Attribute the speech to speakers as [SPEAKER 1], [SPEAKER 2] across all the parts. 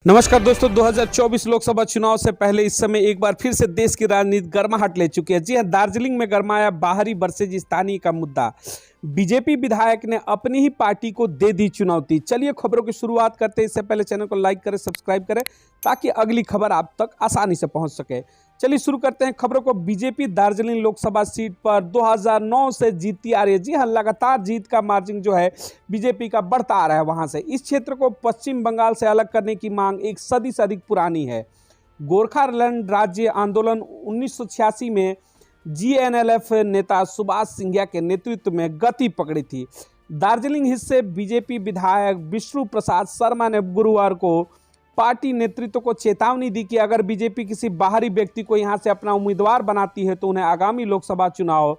[SPEAKER 1] नमस्कार दोस्तों, 2024 लोकसभा चुनाव से पहले इस समय एक बार फिर से देश की राजनीति गर्माहट ले चुकी है। जी हां, दार्जिलिंग में गरमाया बाहरी वर्सेज स्थानीय का मुद्दा। बीजेपी विधायक ने अपनी ही पार्टी को दे दी चुनौती। चलिए खबरों की शुरुआत करते हैं। इससे पहले चैनल को लाइक करें, सब्सक्राइब करें ताकि अगली खबर आप तक आसानी से पहुंच सके। चलिए शुरू करते हैं खबरों को। बीजेपी दार्जिलिंग लोकसभा सीट पर 2009 से जीतती आ रही है। जी हाँ, लगातार जीत का मार्जिन जो है बीजेपी का बढ़ता आ रहा है। वहां से इस क्षेत्र को पश्चिम बंगाल से अलग करने की मांग एक सदी से अधिक पुरानी है। गोरखालैंड राज्य आंदोलन 1986 में जीएनएलएफ नेता सुभाष सिंधिया के नेतृत्व में गति पकड़ी थी। दार्जिलिंग हिस्से बीजेपी विधायक विष्णु प्रसाद शर्मा ने गुरुवार को पार्टी नेतृत्व को चेतावनी दी कि अगर बीजेपी किसी बाहरी व्यक्ति को यहां से अपना उम्मीदवार बनाती है तो उन्हें आगामी लोकसभा चुनाव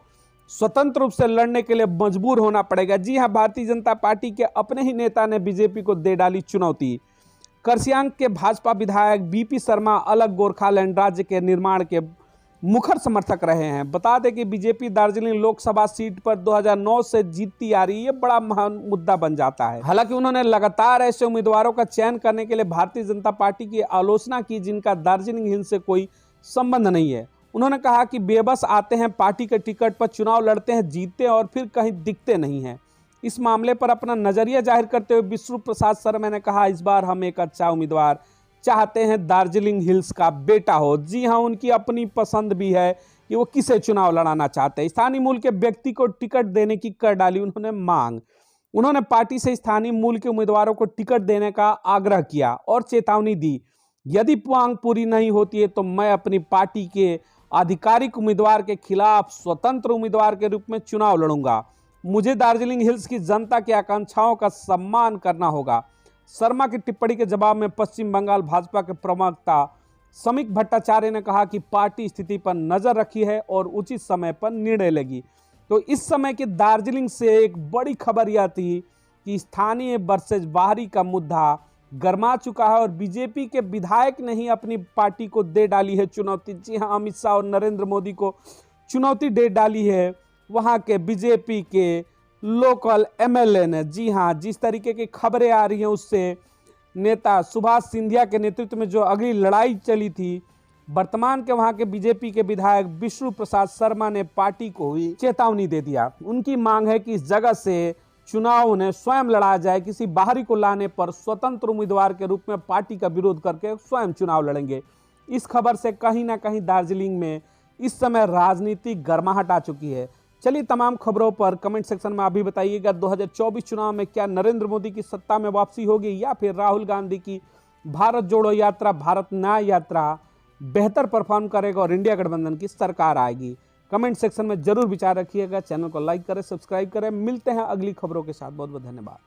[SPEAKER 1] स्वतंत्र रूप से लड़ने के लिए मजबूर होना पड़ेगा। जी हां, भारतीय जनता पार्टी के अपने ही नेता ने बीजेपी को दे डाली चुनौती। कर्सियांग के भाजपा विधायक बीपी शर्मा अलग गोरखालैंड राज्य के निर्माण के मुखर समर्थक रहे हैं। बता दें कि बीजेपी दार्जिलिंग लोकसभा सीट पर 2009 से जीतती आ रही है। ये बड़ा महान मुद्दा बन जाता है। हालांकि उन्होंने लगातार ऐसे उम्मीदवारों का चयन करने के लिए भारतीय जनता पार्टी की आलोचना की जिनका दार्जिलिंग हिल से कोई संबंध नहीं है। उन्होंने कहा कि बेबस आते हैं, पार्टी के टिकट पर चुनाव लड़ते हैं, जीतते हैं और फिर कहीं दिखते नहीं हैं। इस मामले पर अपना नजरिया जाहिर करते हुए विष्णु प्रसाद शर्मा ने कहा, इस बार हम एक अच्छा उम्मीदवार चाहते हैं, दार्जिलिंग हिल्स का बेटा हो। जी हां, उनकी अपनी पसंद भी है कि वो किसे चुनाव लड़ाना चाहते हैं। स्थानीय मूल के व्यक्ति को टिकट देने की कर डाली उन्होंने मांग। उन्होंने पार्टी से स्थानीय मूल के उम्मीदवारों को टिकट देने का आग्रह किया और चेतावनी दी, यदि मांग पूरी नहीं होती है तो मैं अपनी पार्टी के आधिकारिक उम्मीदवार के खिलाफ स्वतंत्र उम्मीदवार के रूप में चुनाव लड़ूंगा। मुझे दार्जिलिंग हिल्स की जनता की आकांक्षाओं का सम्मान करना होगा। शर्मा की टिप्पणी के जवाब में पश्चिम बंगाल भाजपा के प्रवक्ता समीक भट्टाचार्य ने कहा कि पार्टी स्थिति पर नजर रखी है और उचित समय पर निर्णय लेगी। तो इस समय की दार्जिलिंग से एक बड़ी खबर यह थी कि स्थानीय वर्सेज बाहरी का मुद्दा गर्मा चुका है और बीजेपी के विधायक ने ही अपनी पार्टी को दे डाली है चुनौती। जी हाँ, अमित शाह और नरेंद्र मोदी को चुनौती दे डाली है वहाँ के बीजेपी के लोकल एमएलए ने। जी हाँ, जिस तरीके की खबरें आ रही हैं उससे नेता सुभाष सिंधिया के नेतृत्व में जो अगली लड़ाई चली थी, वर्तमान के वहां के बीजेपी के विधायक विष्णु प्रसाद शर्मा ने पार्टी को ही चेतावनी दे दिया। उनकी मांग है कि इस जगह से चुनाव उन्हें स्वयं लड़ाया जाए। किसी बाहरी को लाने पर स्वतंत्र उम्मीदवार के रूप में पार्टी का विरोध करके स्वयं चुनाव लड़ेंगे। इस खबर से कहीं ना कहीं दार्जिलिंग में इस समय राजनीतिक गर्माहट आ चुकी है। चलिए तमाम खबरों पर कमेंट सेक्शन में आप भी बताइएगा, 2024 चुनाव में क्या नरेंद्र मोदी की सत्ता में वापसी होगी या फिर राहुल गांधी की भारत जोड़ो यात्रा, भारत न्याय यात्रा बेहतर परफॉर्म करेगा और इंडिया गठबंधन की सरकार आएगी। कमेंट सेक्शन में जरूर विचार रखिएगा। चैनल को लाइक करें, सब्सक्राइब करें। मिलते हैं अगली खबरों के साथ। बहुत बहुत धन्यवाद।